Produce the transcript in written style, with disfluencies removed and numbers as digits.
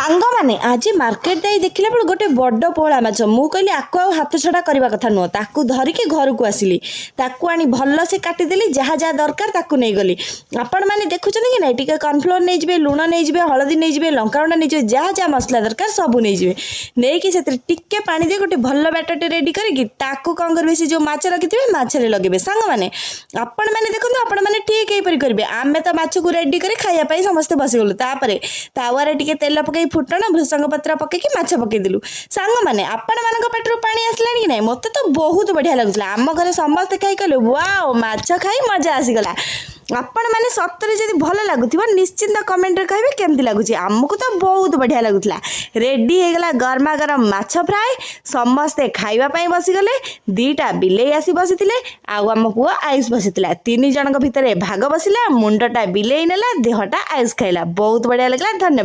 सांग मैंने आज मार्केट जाई देखला बेल गोटे बड़ पोहला माछ मु कहली आकु आ हाथ छड़ा करवा कथा नुह ताकू धरिकी घर को आसिली ताकू आनी भल से काटिदेली जहाँ जहाँ दरकार ताकू नहीं गली। आपण मैंने देखुं कि ना टी कॉर्नफ्लोर नहीं जाए लुण नहीं जाए हलदी नहीं जाए लंकागुंडा नहीं जाए जहाँ जहाँ मसला दरकार सब नहीं जाए नहीं कि टिके पानी दे गोटे भल बैटर रेडी करके ताकू कौन करेंगे से जो माछ रखिथे माछरे लगे सांग मैंने आपण मैंने देखो आपण मैंने ठीक यहीपरि करेंगे आम तो माछ को रेडी कर खायापाई समस्ते बसीगलु तावर टे तेल पकई फुटण भृषंग पत्र पकईकि माछ पकईदेलु सांग मैंने आपण मान पेटर पानी आसला कि ना मत तो बहुत बढ़िया लगुला आम घर समस्ते खाई कहले वाओ माछ खाई मजा आसीगला। आपण मैंने सतरे जब भल लगुव निश्चिंत कमेंट रे कहे केमती लगुच आमको तो बहुत बढ़िया लगुला। रेडी हो गला गरमा गरम माछ फ्राए समस्ते खाइबापी बसीगले दीटा बिले आसी बसी आम पुओ आयुष बसी 3 जन भितर भाग बसला मुंडटा बिले नेला देहटा आयुष खाइला बहुत बढ़िया लगला। धन्यवाद।